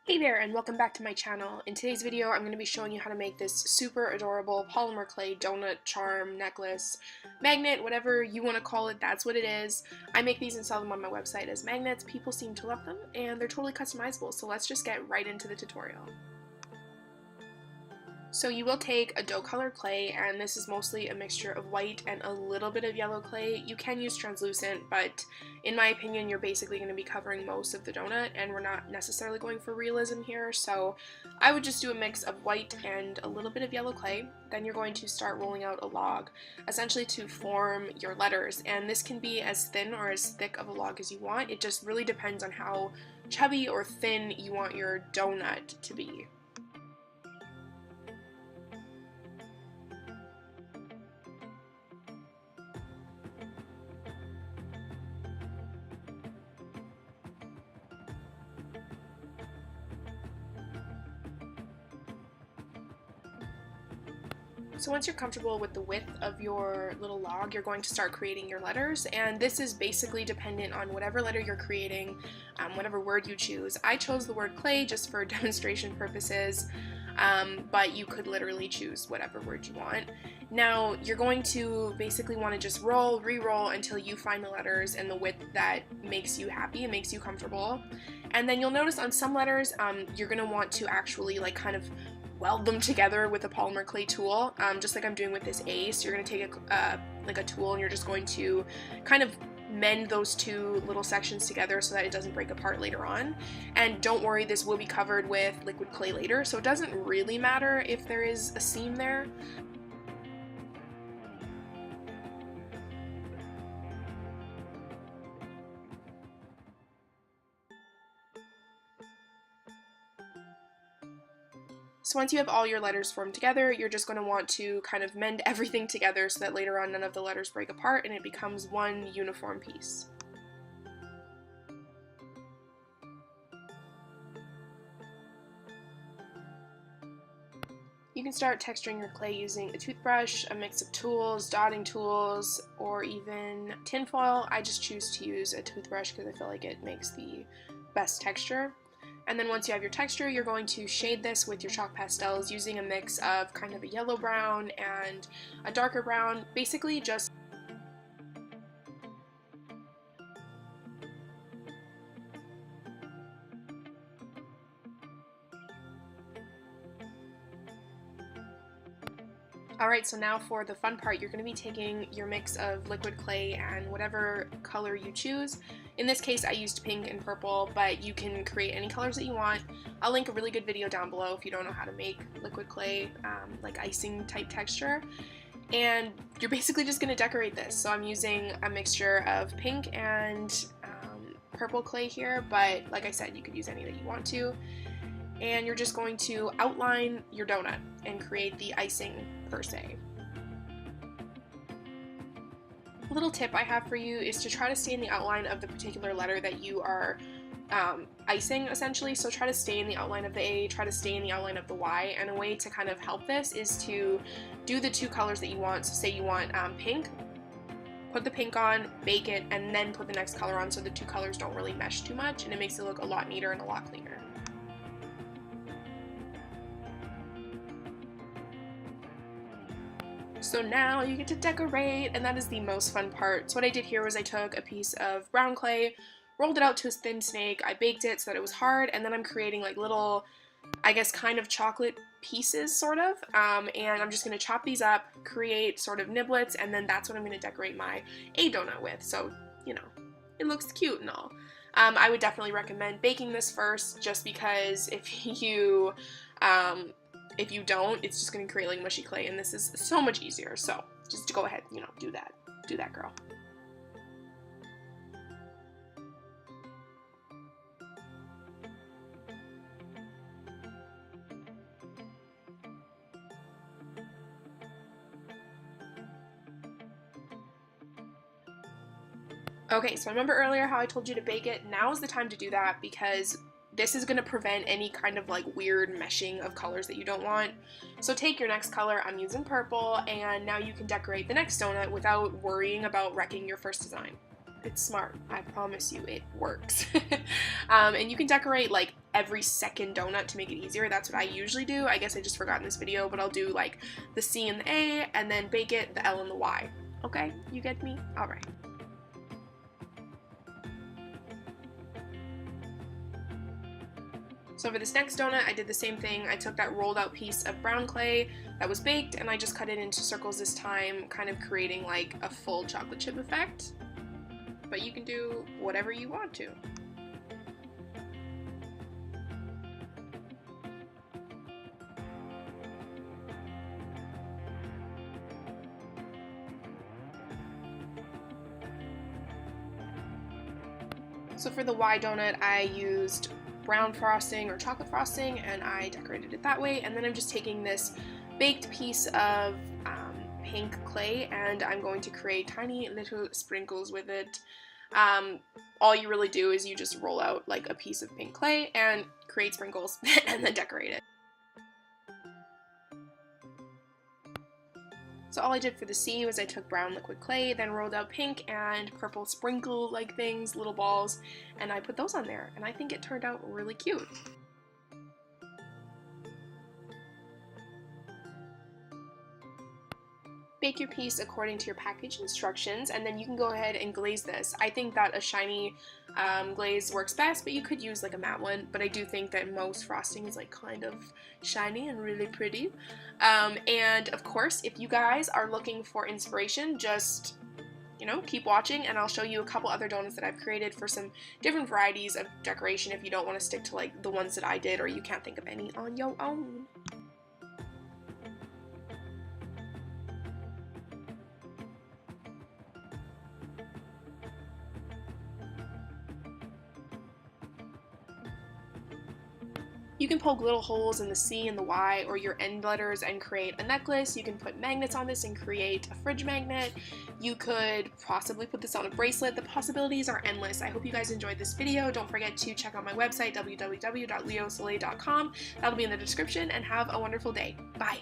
Hey there, and welcome back to my channel. In today's video, I'm going to be showing you how to make this super adorable polymer clay donut charm, necklace, magnet, whatever you want to call it, that's what it is. I make these and sell them on my website as magnets. People seem to love them, and they're totally customizable, so let's just get right into the tutorial. So you will take a dough color clay, and this is mostly a mixture of white and a little bit of yellow clay. You can use translucent, but in my opinion, you're basically going to be covering most of the donut, and we're not necessarily going for realism here, so I would just do a mix of white and a little bit of yellow clay. Then you're going to start rolling out a log, essentially to form your letters, and this can be as thin or as thick of a log as you want. It just really depends on how chubby or thin you want your donut to be. So once you're comfortable with the width of your little log, you're going to start creating your letters, and this is basically dependent on whatever letter you're creating, whatever word you choose. I chose the word clay just for demonstration purposes, but you could literally choose whatever word you want. Now, you're going to basically want to just roll, re-roll until you find the letters and the width that makes you happy and makes you comfortable. And then you'll notice on some letters, you're going to want to actually kind of weld them together with a polymer clay tool, just like I'm doing with this A. So you're going to take a tool and you're just going to kind of mend those two little sections together so that it doesn't break apart later on. And don't worry, this will be covered with liquid clay later, so it doesn't really matter if there is a seam there. So once you have all your letters formed together, you're just going to want to kind of mend everything together so that later on none of the letters break apart and it becomes one uniform piece. You can start texturing your clay using a toothbrush, a mix of tools, dotting tools, or even tinfoil. I just choose to use a toothbrush because I feel like it makes the best texture. And then once you have your texture, you're going to shade this with your chalk pastels using a mix of kind of a yellow brown and a darker brown, basically just Alright, so now for the fun part, you're going to be taking your mix of liquid clay and whatever color you choose. In this case, I used pink and purple, but you can create any colors that you want. I'll link a really good video down below if you don't know how to make liquid clay, like icing type texture. And you're basically just going to decorate this. So I'm using a mixture of pink and purple clay here, but like I said, you could use any that you want to. And you're just going to outline your donut and create the icing per se. A little tip I have for you is to try to stay in the outline of the particular letter that you are icing, essentially. So try to stay in the outline of the A, try to stay in the outline of the Y, and a way to kind of help this is to do the two colors that you want. So say you want pink, put the pink on, bake it, and then put the next color on so the two colors don't really mesh too much, and it makes it look a lot neater and a lot cleaner. So now you get to decorate, and that is the most fun part. So what I did here was I took a piece of brown clay, rolled it out to a thin snake, I baked it so that it was hard, and then I'm creating like little, I guess, kind of chocolate pieces, sort of, and I'm just going to chop these up, create sort of niblets, and then that's what I'm going to decorate my A donut with. So, you know, it looks cute and all. I would definitely recommend baking this first, just because if you don't, it's just going to create like mushy clay, and this is so much easier. So just go ahead, do that, girl. Okay, so remember earlier how I told you to bake it? Now is the time to do that, because this is going to prevent any kind of like weird meshing of colors that you don't want. So take your next color, I'm using purple, and now you can decorate the next donut without worrying about wrecking your first design. It's smart. I promise you, it works. And you can decorate like every second donut to make it easier. That's what I usually do. I guess I just forgot in this video, but I'll do like the C and the A, and then bake it, the L and the Y. Okay, you get me? All right. So for this next donut, I did the same thing. I took that rolled out piece of brown clay that was baked, and I just cut it into circles this time, kind of creating like a full chocolate chip effect. But you can do whatever you want to. So for the Y donut, I used brown frosting or chocolate frosting, and I decorated it that way. And then I'm just taking this baked piece of pink clay, and I'm going to create tiny little sprinkles with it. All you really do is you just roll out like a piece of pink clay and create sprinkles and then decorate it. So all I did for the C was I took brown liquid clay, then rolled out pink and purple sprinkle like things, little balls, and I put those on there, and I think it turned out really cute. Bake your piece according to your package instructions, and then you can go ahead and glaze this. I think that a shiny glaze works best, but you could use like a matte one, but I do think that most frosting is like kind of shiny and really pretty. And of course, if you guys are looking for inspiration, just keep watching, and I'll show you a couple other donuts that I've created for some different varieties of decoration if you don't want to stick to like the ones that I did, or you can't think of any on your own. You can poke little holes in the C and the Y or your end letters and create a necklace. You can put magnets on this and create a fridge magnet. You could possibly put this on a bracelet. The possibilities are endless. I hope you guys enjoyed this video. Don't forget to check out my website, www.leosoleil.com. That'll be in the description, and have a wonderful day. Bye!